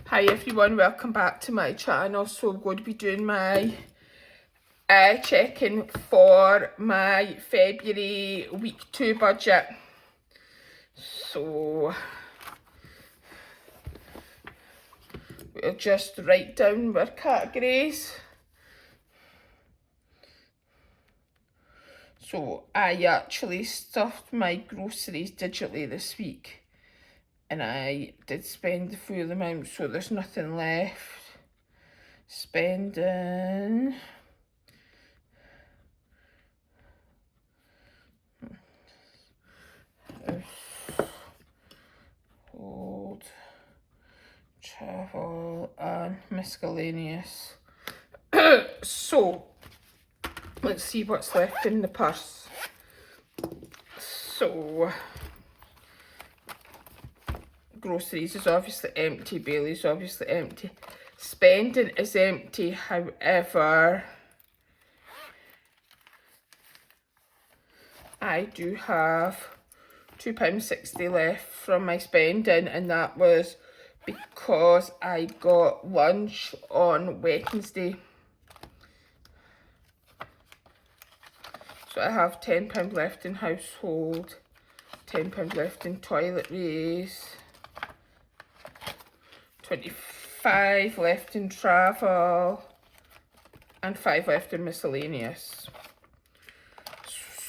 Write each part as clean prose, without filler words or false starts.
Hi everyone, welcome back to my channel. So I'm going to be doing my check-in for my February week 2 budget. So we'll just write down our categories. So I actually stuffed my groceries digitally this week and I did spend the full amount, so there's nothing left. Spending hold, travel and miscellaneous. So let's see what's left in the purse. So groceries is obviously empty, Bailey's obviously empty, spending is empty. However, I do have £2.60 left from my spending, and that was because I got lunch on Wednesday. So I have £10 left in household, £10 left in toiletries, 25 left in travel, and 5 left in miscellaneous.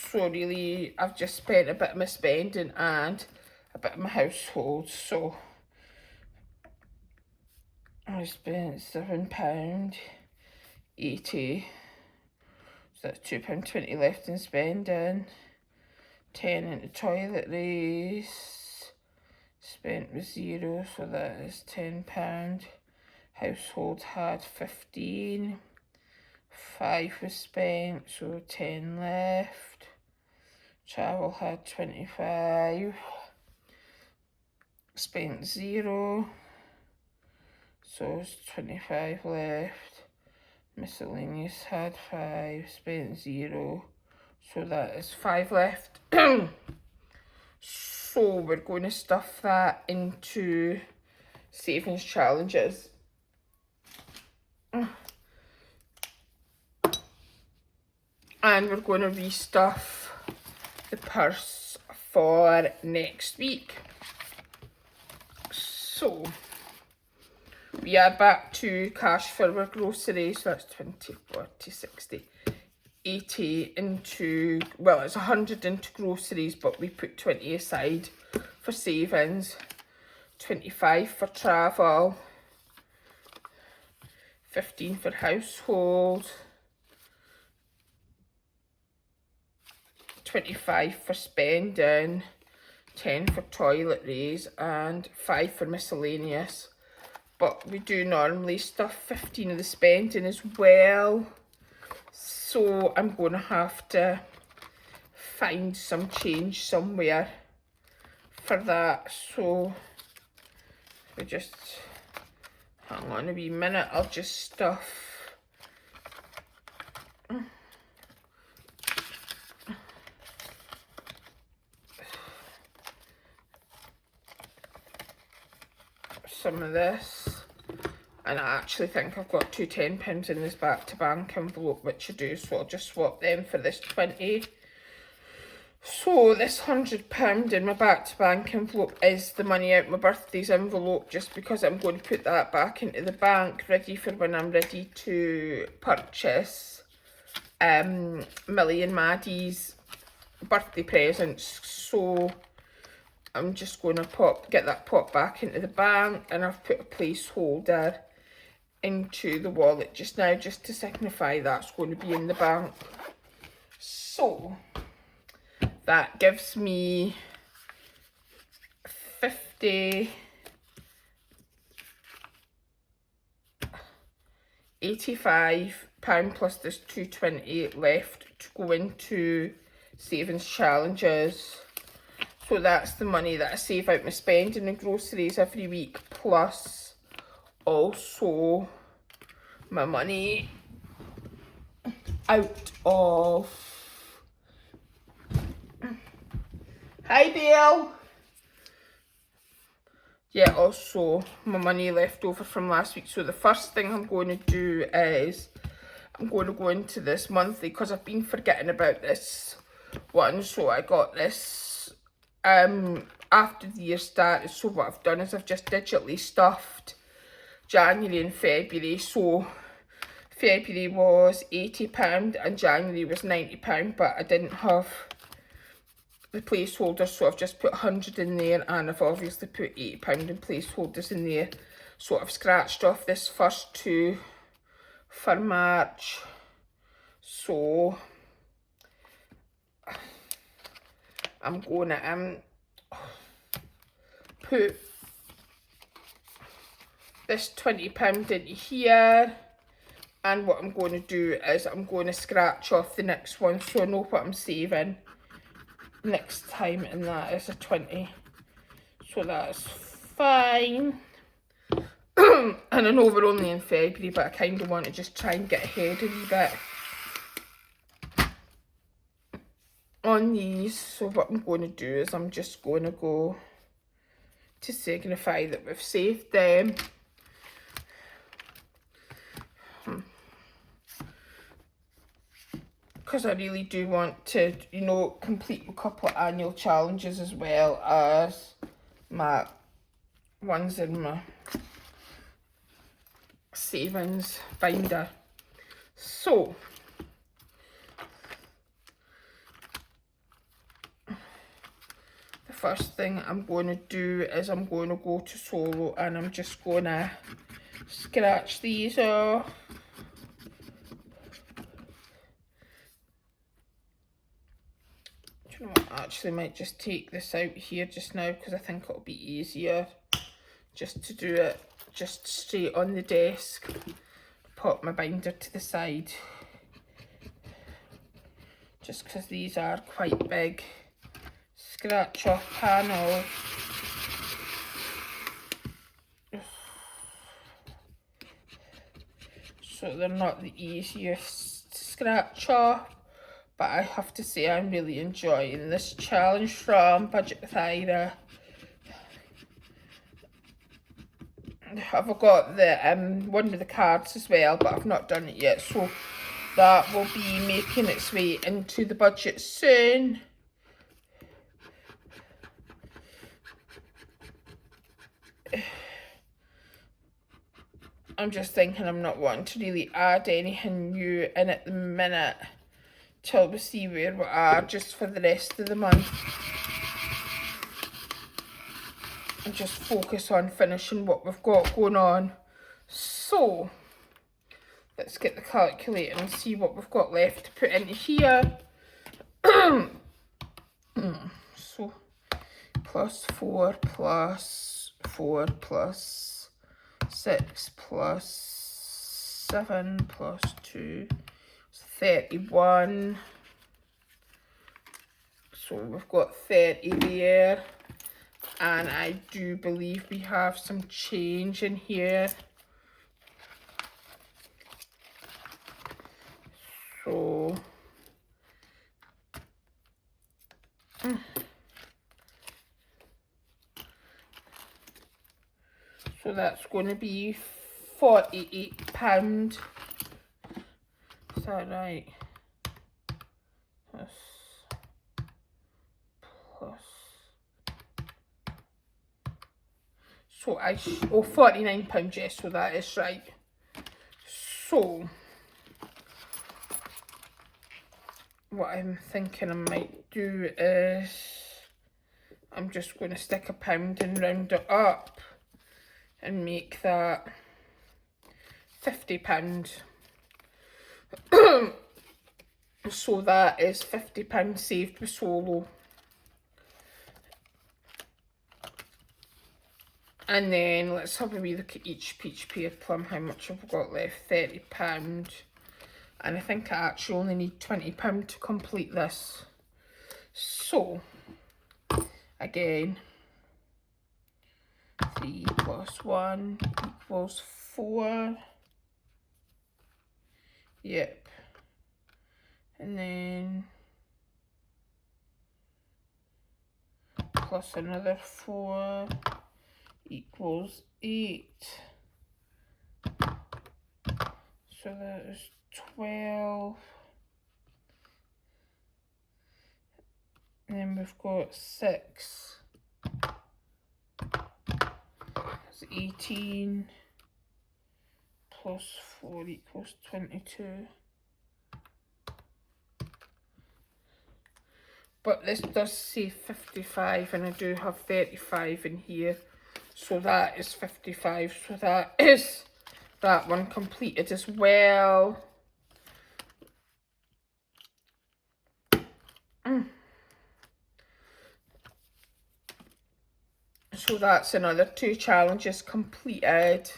So really, I've just spent a bit of my spending and a bit of my household. So I spent £7.80. So that's £2.20 left in spending. 10 into toiletries. Spent with £0, so that is £10. Household had 15. 5 was spent, so 10 left. Travel had 25. Spent £0, so it's 25 left. Miscellaneous had 5, spent £0, so that is 5 left. So we're going to stuff that into savings challenges. And we're going to restuff the purse for next week. So we are back to cash for our groceries. So that's 20, 40, 60, 80 into, well, it's 100 into groceries, but we put 20 aside for savings, 25 for travel, 15 for household, 25 for spending, 10 for toiletries, and 5 for miscellaneous. But we do normally stuff 15 of the spending as well. So I'm going to have to find some change somewhere for that. So we just hang on a wee minute. I'll just stuff some of this. And I actually think I've got two £10 in this back to bank envelope, which I do, so I'll just swap them for this 20. So this £100 in my back to bank envelope is the money out my birthday's envelope, just because I'm going to put that back into the bank, ready for when I'm ready to purchase Millie and Maddie's birthday presents. So I'm just going to get that pop back into the bank, and I've put a placeholder into the wallet just now, just to signify that's going to be in the bank. So that gives me 50, 85 pound plus there's 220 left to go into savings challenges. So that's the money that I save out my spending and groceries every week, plus also my money out of... Hi Bill! yeah, also my money left over from last week. So the first thing I'm going to do is I'm going to go into this monthly, because I've been forgetting about this one. So I got this after the year started. So what I've done is I've just digitally stuffed January and February. So February was £80 and January was £90, but I didn't have the placeholders, so I've just put 100 in there, and I've obviously put £80 in placeholders in there. So I've scratched off this first two for March. So I'm going to put this £20 into here, and what I'm going to do is I'm going to scratch off the next one, so I know what I'm saving next time, and that is a 20. So that's fine. And I know we're only in February, but I kind of want to just try and get ahead a wee bit on these. So what I'm going to do is I'm just going to go to signify that we've saved them. Because I really do want to, you know, complete a couple of annual challenges, as well as my ones in my savings binder. So the first thing I'm going to do is I'm going to go to Solo, and I'm just going to scratch these off. Do you know what, I actually might just take this out here just now, because I think it'll be easier just to do it just straight on the desk. Put my binder to the side, just because these are quite big. Scratch off panel. So they're not the easiest to scratch off, but I have to say I'm really enjoying this challenge from Budget with Ira. I've got the one with the cards as well, but I've not done it yet, so that will be making its way into the budget soon. I'm just thinking I'm not wanting to really add anything new in at the minute till we see where we are just for the rest of the month. And just focus on finishing what we've got going on. So let's get the calculator and see what we've got left to put into here. So +4 +4 +6 +7 +2 is 31. So we've got 30 there, and I do believe we have some change in here. So so that's going to be £48. Is that right? Plus so £49, yes, so that is right. So what I'm thinking I might do is I'm just going to stick £1 and round it up and make that £50. So that is £50 saved with Solo. And then let's have a wee look at each Peach Pear Plum, how much have we got left? £30. And I think I actually only need £20 to complete this. So, again, 3 + 1 = 4. Yep. And then plus another 4 equals 8. So that is 12. And then we've got 6. That's 18. Plus 4 equals 22. But this does say 55 and I do have 35 in here. So that is 55. So that is that one completed as well. So that's another 2 challenges completed.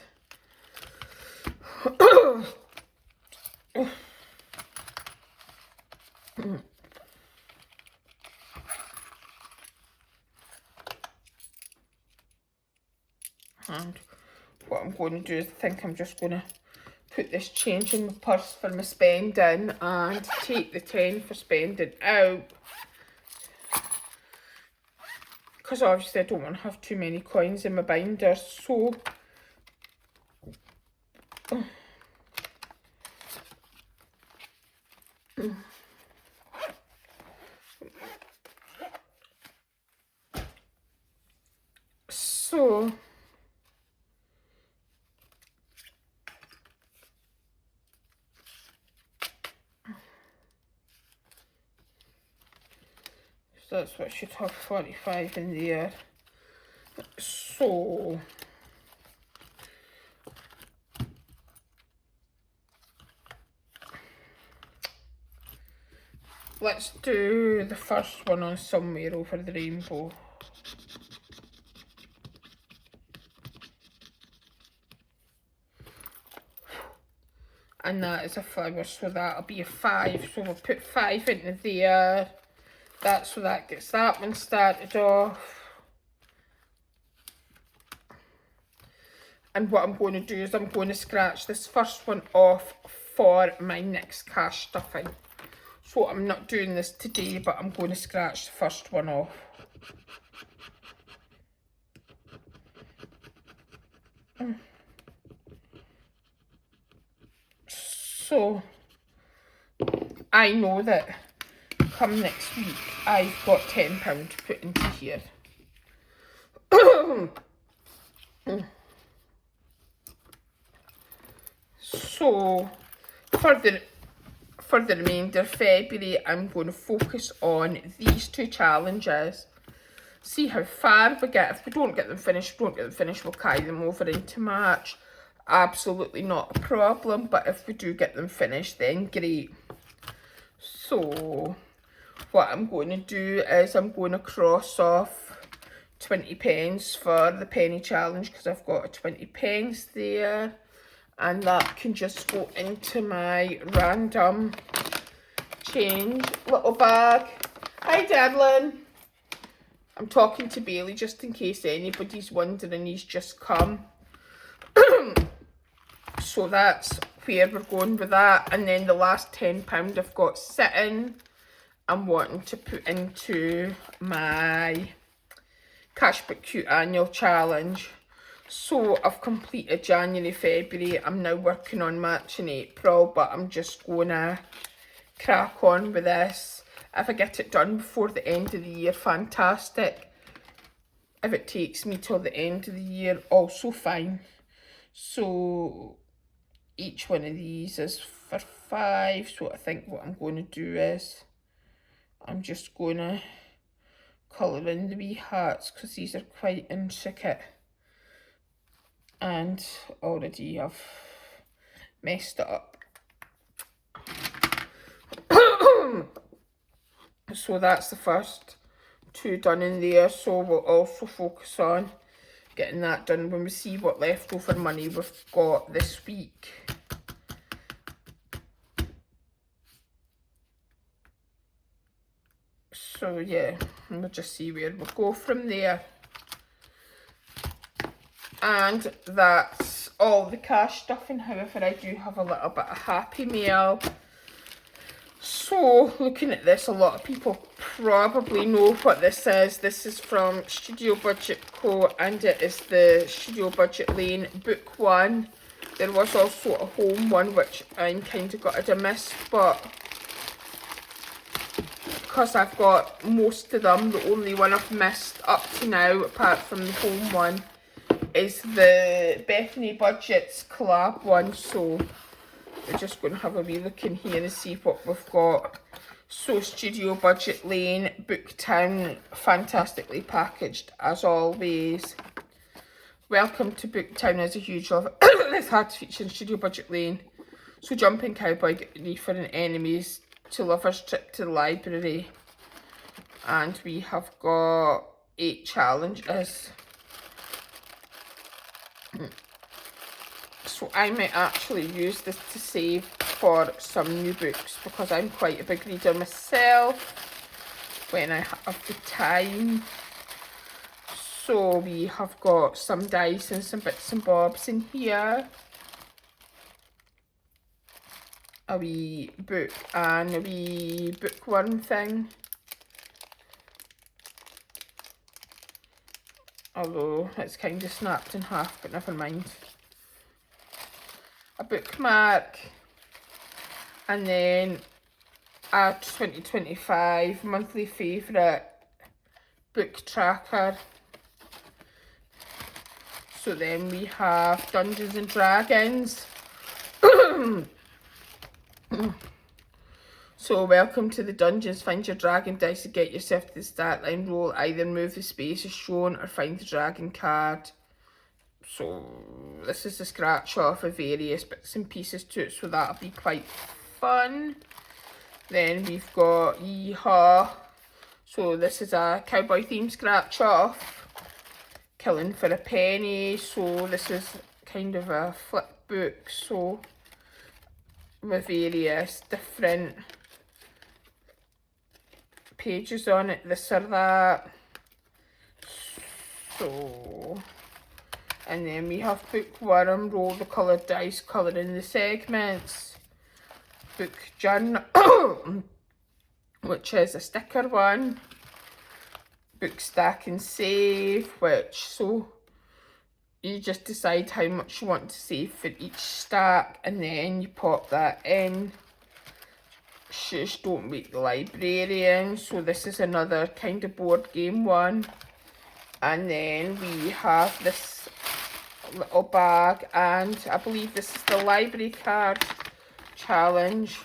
And what I'm going to do is I think I'm just going to put this change in my purse for my spending and take the 10 for spending out. Because obviously I don't want to have too many coins in my binder. So that's what I should have, 45 in there. So let's do the first one on Somewhere Over the Rainbow. And that is a flower, so that'll be a 5. So we'll put 5 into there. That's so that gets that one started off. And what I'm going to do is I'm going to scratch this first one off for my next cash stuffing. So I'm not doing this today, but I'm going to scratch the first one off. So I know that come next week I've got £10 to put into here. So for the remainder of February, I'm going to focus on these 2 challenges. See how far we get. If we don't get them finished, we'll carry them over into March. Absolutely not a problem. But if we do get them finished, then great. So what I'm going to do is I'm going to cross off 20 pence for the penny challenge because I've got a 20 pence there. And that can just go into my random change little bag. Hi, Devlin. I'm talking to Bailey just in case anybody's wondering, he's just come. So that's where we're going with that. And then the last £10 I've got sitting, I'm wanting to put into my Cashbook Cute annual challenge. So I've completed January, February. I'm now working on March and April, but I'm just gonna crack on with this. If I get it done before the end of the year, fantastic. If it takes me till the end of the year, also fine. So each one of these is for 5. So I think what I'm going to do is I'm just going to colour in the wee hearts because these are quite intricate. And already I've messed it up. So that's the first 2 done in there. So we'll also focus on getting that done when we see what leftover money we've got this week. So yeah, we'll just see where we'll go from there. And that's all the cash stuffing. However, I do have a little bit of Happy Mail. So So, looking at this, a lot of people probably know what this is. This is from Studio Budget Co. and it is the Studio Budget Lane Book 1. There was also a home one which I'm kind of gutted I missed, but because I've got most of them, the only one I've missed up to now, apart from the home one, is the Bethany Budgets collab one. So we're just going to have a wee look in here and see what we've got. So Studio Budget Lane, Booktown, fantastically packaged as always. Welcome to Booktown as a huge love. This hard to feature in Studio Budget Lane. So Jumping Cowboy, Get Ready for an Enemies, To Lovers, Trip to the Library. And we have got 8 challenges. So I might actually use this to save for some new books because I'm quite a big reader myself when I have the time. So we have got some dice and some bits and bobs in here. A wee book and a wee bookworm thing. Although it's kind of snapped in half, but never mind. A bookmark, and then a 2025 monthly favourite book tracker. So then we have Dungeons and Dragons. So welcome to the dungeons. Find your dragon dice to get yourself to the start line. Roll, either move the space as shown or find the dragon card. So this is a scratch off of various bits and pieces to it, so that'll be quite fun. Then we've got Yeehaw. So this is a cowboy theme scratch off. Killing for a Penny. So this is kind of a flip book, so with various different pages on it, this or that. So, and then we have Bookworm, roll the coloured dice, colour in the segments. Book Journal, which is a sticker one. Book Stack and Save, which, so you just decide how much you want to save for each stack and then you pop that in. Shush, Don't Wake the Librarian. So this is another kind of board game one. And then we have this little bag, and I believe this is the library card challenge.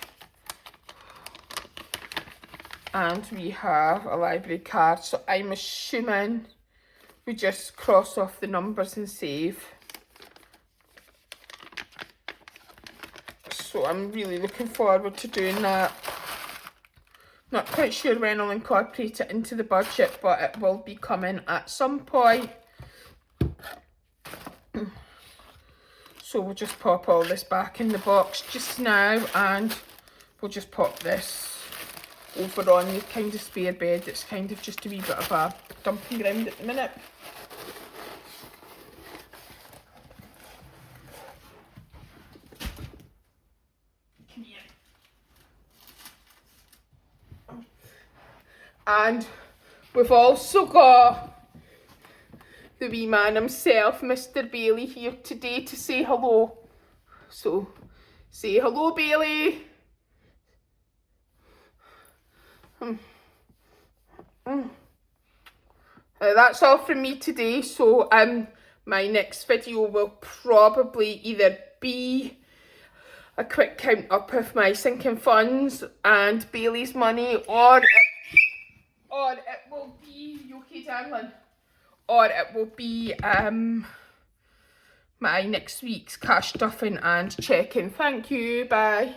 And we have a library card, so I'm assuming we just cross off the numbers and save. So I'm really looking forward to doing that. Not quite sure when I'll incorporate it into the budget, but it will be coming at some point. So we'll just pop all this back in the box just now, and we'll just pop this over on the kind of spare bed. It's kind of just a wee bit of a dumping ground at the minute. And we've also got the wee man himself, Mr. Bailey, here today to say hello. So, say hello, Bailey. That's all from me today. So, my next video will probably either be a quick count up of my sinking funds and Bailey's money, or it will be, you okay, darling? Or it will be my next week's cash stuffing and check-in. Thank you, bye.